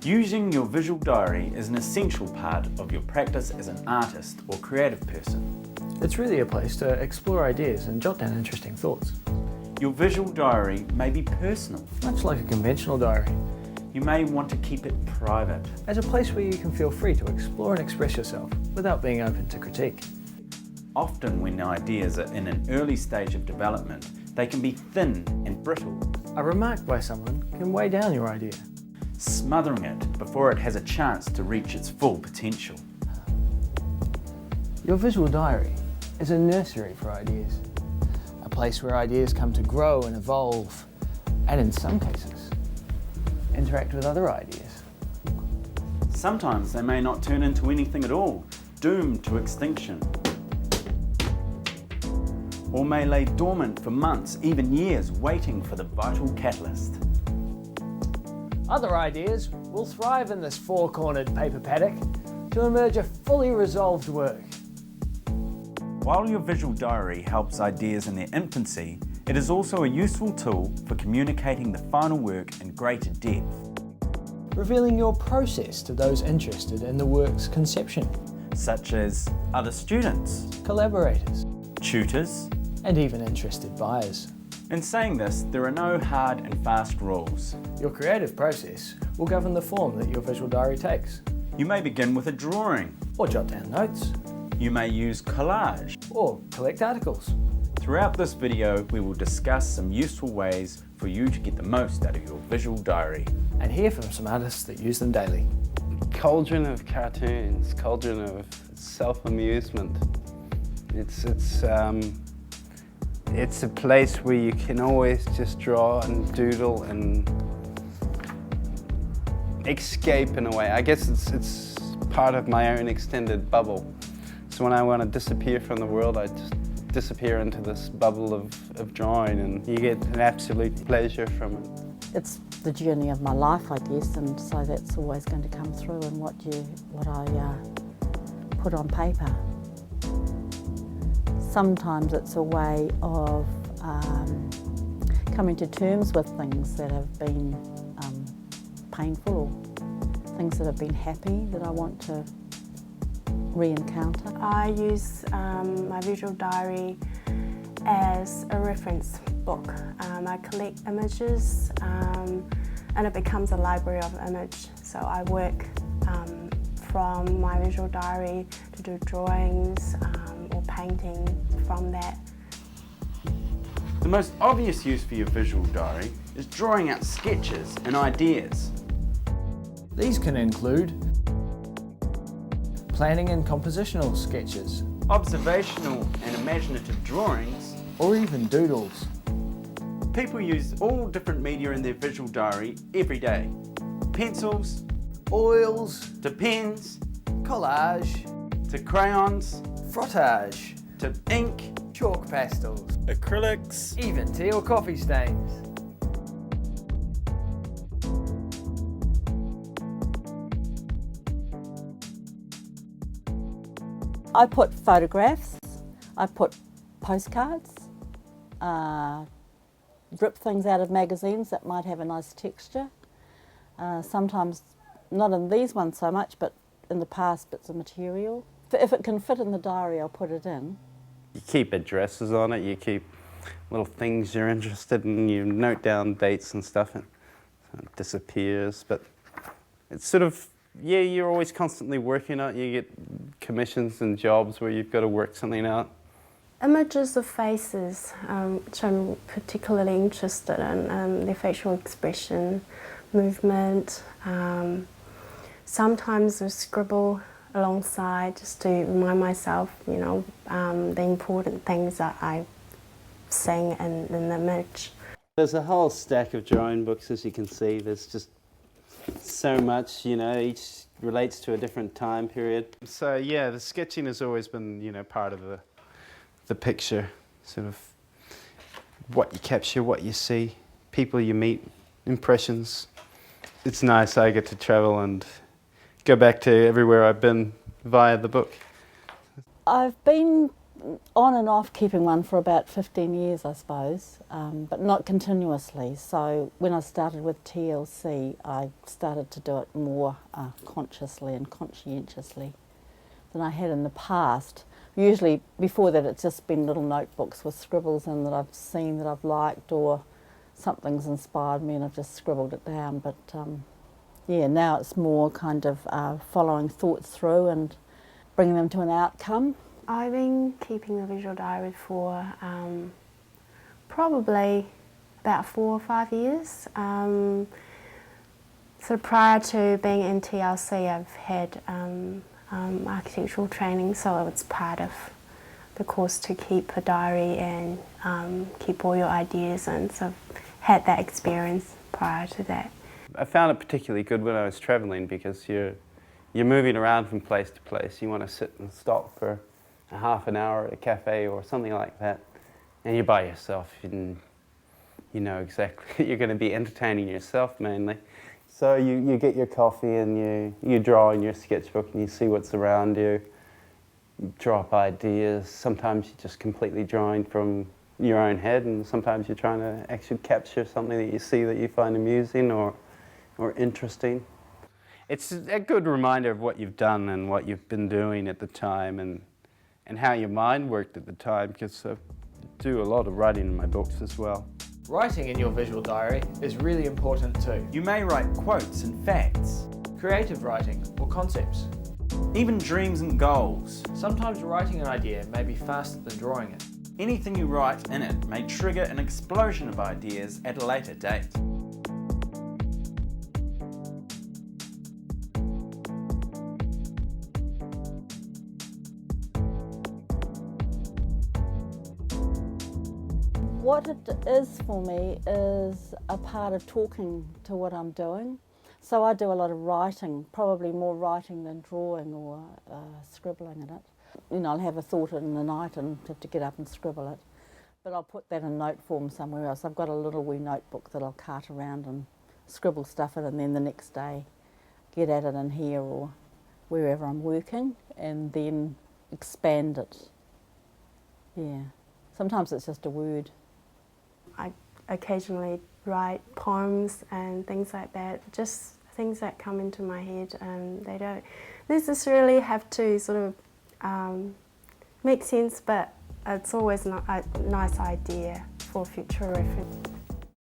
Using your visual diary is an essential part of your practice as an artist or creative person. It's really a place to explore ideas and jot down interesting thoughts. Your visual diary may be personal. Much like a conventional diary. You may want to keep it private. As a place where you can feel free to explore and express yourself without being open to critique. Often when ideas are in an early stage of development, they can be thin and brittle. A remark by someone can weigh down your idea, smothering it before it has a chance to reach its full potential. Your visual diary is a nursery for ideas, a place where ideas come to grow and evolve, and in some cases, interact with other ideas. Sometimes they may not turn into anything at all, doomed to extinction, or may lay dormant for months, even years, waiting for the vital catalyst. Other ideas will thrive in this four-cornered paper paddock to emerge a fully resolved work. While your visual diary helps ideas in their infancy, it is also a useful tool for communicating the final work in greater depth. Revealing your process to those interested in the work's conception, such as other students, collaborators, tutors, and even interested buyers. In saying this, there are no hard and fast rules. Your creative process will govern the form that your visual diary takes. You may begin with a drawing, or jot down notes. You may use collage, or collect articles. Throughout this video, we will discuss some useful ways for you to get the most out of your visual diary. And hear from some artists that use them daily. Cauldron of cartoons, cauldron of self-amusement. It's a place where you can always just draw and doodle and escape in a way. I guess it's part of my own extended bubble. So when I want to disappear from the world, I just disappear into this bubble of drawing, and you get an absolute pleasure from it. It's the journey of my life, I guess, and so that's always going to come through in what I put on paper. Sometimes it's a way of coming to terms with things that have been painful, or things that have been happy that I want to re-encounter. I use my visual diary as a reference book. I collect images and it becomes a library of image. So I work from my visual diary to do drawings or painting from that. The most obvious use for your visual diary is drawing out sketches and ideas. These can include planning and compositional sketches, observational and imaginative drawings, or even doodles. People use all different media in their visual diary every day. Pencils, oils, to pens, collage, to crayons, frottage, to ink, chalk pastels, acrylics, even tea or coffee stains. I put photographs, I put postcards, rip things out of magazines that might have a nice texture. Sometimes, not in these ones so much, but in the past bits of material. If it can fit in the diary, I'll put it in. You keep addresses on it, you keep little things you're interested in, you note down dates and stuff, and it disappears. But it's sort of, yeah, you're always constantly working on it. You get commissions and jobs where you've got to work something out. Images of faces, which I'm particularly interested in, their facial expression, movement. Sometimes I scribble alongside just to remind myself, you know, the important things that I sing in the image. There's a whole stack of drawing books, as you can see. There's just so much, you know, each relates to a different time period. So yeah, the sketching has always been, you know, part of the picture, sort of what you capture, what you see, people you meet, impressions. It's nice I get to travel and go back to everywhere I've been via the book. I've been On and off keeping one for about 15 years, I suppose, but not continuously. So when I started with TLC, I started to do it more consciously and conscientiously than I had in the past. Usually before that it's just been little notebooks with scribbles in that I've seen that I've liked, or something's inspired me and I've just scribbled it down. But yeah, now it's more kind of following thoughts through and bringing them to an outcome. I've been keeping a visual diary for probably about 4 or 5 years. So prior to being in TLC, I've had architectural training, so it's part of the course to keep a diary and keep all your ideas in. So I've had that experience prior to that. I found it particularly good when I was travelling because you're moving around from place to place. You want to sit and stop for a half an hour at a cafe or something like that, and you're by yourself and you know exactly you're going to be entertaining yourself mainly. So you get your coffee and you draw in your sketchbook and you see what's around you. You draw up ideas. Sometimes you're just completely drawing from your own head, and sometimes you're trying to actually capture something that you see that you find amusing or interesting. It's a good reminder of what you've done and what you've been doing at the time and how your mind worked at the time, because I do a lot of writing in my books as well. Writing in your visual diary is really important too. You may write quotes and facts, Creative writing or concepts. even dreams and goals. Sometimes writing an idea may be faster than drawing it. Anything you write in it may trigger an explosion of ideas at a later date. What it is for me is a part of talking to what I'm doing. So I do a lot of writing, probably more writing than drawing or scribbling in it. You know, I'll have a thought in the night and have to get up and scribble it. But I'll put that in note form somewhere else. I've got a little wee notebook that I'll cart around and scribble stuff in, and then the next day get at it in here or wherever I'm working and then expand it. Yeah. Sometimes it's just a word. I occasionally write poems and things like that, just things that come into my head, and they don't necessarily have to sort of make sense, but it's always a nice idea for future reference.